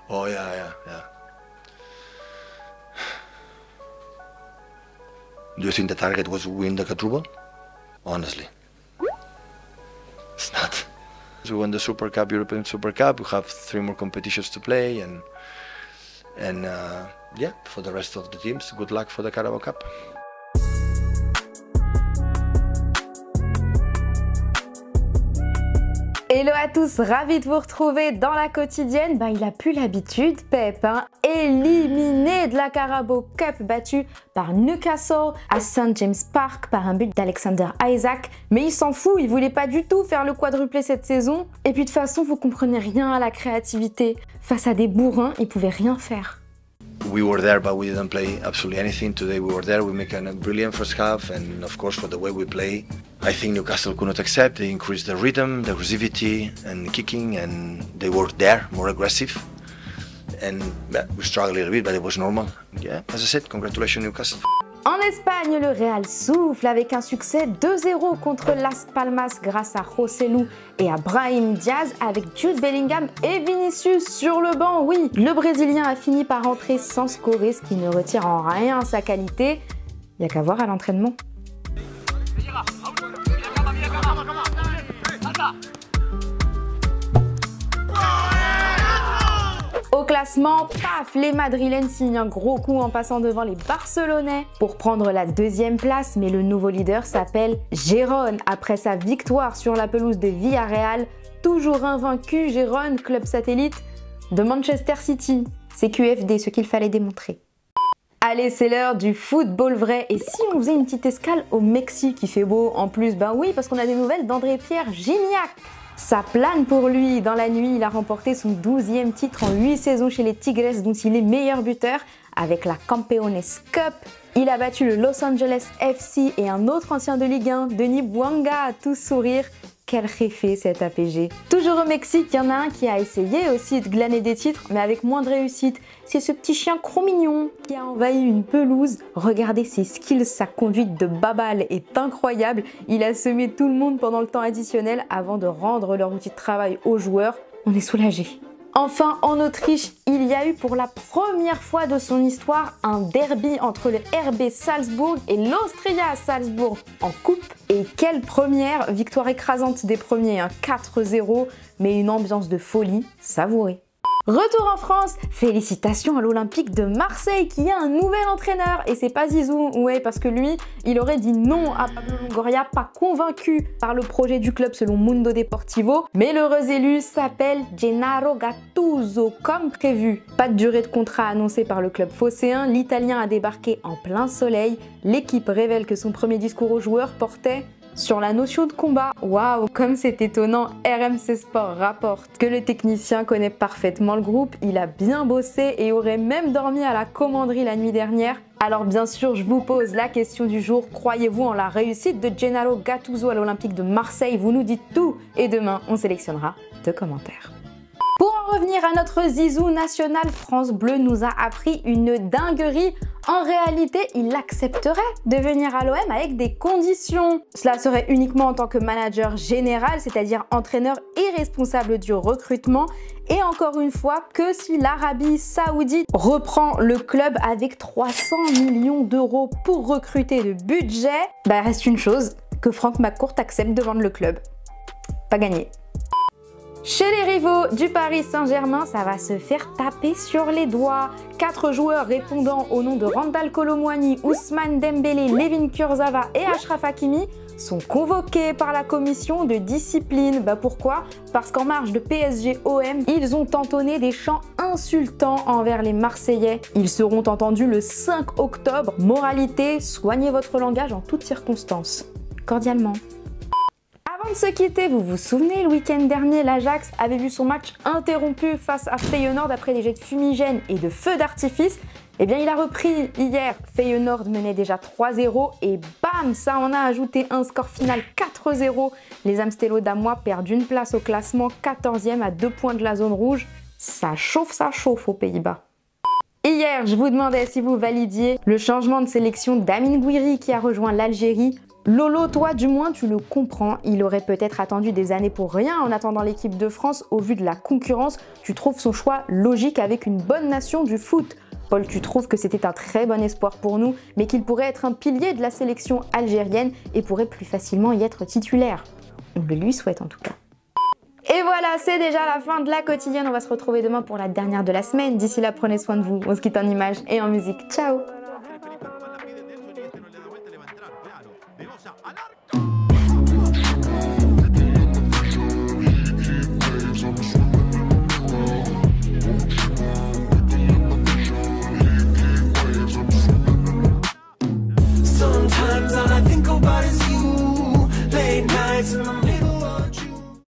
Oh yeah. Do you think the target was to win the quadruple? Honestly, it's not. We won the Super Cup, European Super Cup. We have 3 more competitions to play, and yeah, for the rest of the teams, good luck for the Carabao Cup. Hello à tous, ravi de vous retrouver dans la quotidienne. Il a plus l'habitude, Pep, éliminé de la Carabao Cup, battu par Newcastle à St James Park par un but d'Alexander Isak. Mais il s'en fout, il voulait pas du tout faire le quadruplé cette saison. Et puis de toute façon, vous comprenez rien à la créativité. Face à des bourrins, il pouvait rien faire. We were there, but we didn't play absolutely anything. Today we were there, we make a brilliant first half, and of course for the way we play, I think Newcastle could not accept. They increased the rhythm, the aggressivity and kicking, and they were there, more aggressive. And we struggled a little bit, but it was normal. Yeah, as I said, congratulations Newcastle. En Espagne, le Real souffle avec un succès 2-0 contre Las Palmas grâce à Joselu et à Brahim Diaz avec Jude Bellingham et Vinicius sur le banc. Oui, le Brésilien a fini par entrer sans scorer, ce qui ne retire en rien sa qualité. Il n'y a qu'à voir à l'entraînement. Au classement, paf, les Madrilènes signent un gros coup en passant devant les Barcelonais pour prendre la 2e place, mais le nouveau leader s'appelle Gérone. Après sa victoire sur la pelouse de Villarreal, toujours invaincu, Gérone, club satellite de Manchester City. C'est QFD, ce qu'il fallait démontrer. Allez, c'est l'heure du football vrai. Et si on faisait une petite escale au Mexique, il fait beau en plus? Oui, parce qu'on a des nouvelles d'André-Pierre Gignac. Ça plane pour lui. Dans la nuit, il a remporté son 12e titre en 8 saisons chez les Tigres, dont il est meilleur buteur avec la Campeones Cup. Il a battu le Los Angeles FC et un autre ancien de Ligue 1, Denis Bouanga, à tous sourire. Quel réfé cet APG. Toujours au Mexique, il y en a un qui a essayé aussi de glaner des titres, mais avec moins de réussite. C'est ce petit chien mignon qui a envahi une pelouse. Regardez ses skills, sa conduite de babal est incroyable. Il a semé tout le monde pendant le temps additionnel avant de rendre leur outil de travail aux joueurs. On est soulagés. Enfin, en Autriche, il y a eu pour la première fois de son histoire un derby entre le RB Salzbourg et l'Austria Salzbourg en coupe. Et quelle première victoire écrasante des premiers, 4-0, mais une ambiance de folie savourée. Retour en France, félicitations à l'Olympique de Marseille qui a un nouvel entraîneur et c'est pas Zizou, ouais, parce que lui, il aurait dit non à Pablo Longoria, pas convaincu par le projet du club selon Mundo Deportivo, mais l'heureux élu s'appelle Gennaro Gattuso comme prévu. Pas de durée de contrat annoncée par le club phocéen, l'Italien a débarqué en plein soleil, l'équipe révèle que son premier discours aux joueurs portait sur la notion de combat. Waouh, comme c'est étonnant, RMC Sport rapporte que le technicien connaît parfaitement le groupe, il a bien bossé et aurait même dormi à la commanderie la nuit dernière. Alors bien sûr, je vous pose la question du jour, croyez-vous en la réussite de Gennaro Gattuso à l'Olympique de Marseille? Vous nous dites tout et demain, on sélectionnera 2 commentaires. Pour en revenir à notre Zizou national, France Bleu nous a appris une dinguerie. En réalité, il accepterait de venir à l'OM avec des conditions. Cela serait uniquement en tant que manager général, c'est-à-dire entraîneur et responsable du recrutement. Et encore une fois, que si l'Arabie Saoudite reprend le club avec 300 millions d'euros pour recruter de budget, reste une chose, que Franck McCourt accepte de vendre le club. Pas gagné. Chez les rivaux du Paris Saint-Germain, ça va se faire taper sur les doigts. 4 joueurs répondant au nom de Randal Kolo Muani, Ousmane Dembélé, Layvin Kurzawa et Achraf Hakimi sont convoqués par la commission de discipline. Pourquoi? Parce qu'en marge de PSG-OM, ils ont entonné des chants insultants envers les Marseillais. Ils seront entendus le 5 octobre. Moralité, soignez votre langage en toutes circonstances. Cordialement. Avant de se quitter, vous vous souvenez, le week-end dernier, l'Ajax avait vu son match interrompu face à Feyenoord après des jets de fumigène et de feux d'artifice. Eh bien, il a repris hier. Feyenoord menait déjà 3-0 et bam, ça en a ajouté un score final 4-0. Les Amstello damois perdent une place au classement, 14e à 2 points de la zone rouge. Ça chauffe aux Pays-Bas. Hier, je vous demandais si vous validiez le changement de sélection d'Amine Gouiri qui a rejoint l'Algérie. Lolo, toi du moins tu le comprends, il aurait peut-être attendu des années pour rien en attendant l'équipe de France au vu de la concurrence, tu trouves son choix logique avec une bonne nation du foot. Paul, tu trouves que c'était un très bon espoir pour nous, mais qu'il pourrait être un pilier de la sélection algérienne et pourrait plus facilement y être titulaire. On le lui souhaite en tout cas. Et voilà, c'est déjà la fin de la quotidienne, on va se retrouver demain pour la dernière de la semaine. D'ici là, prenez soin de vous, on se quitte en images et en musique. Ciao! Alargue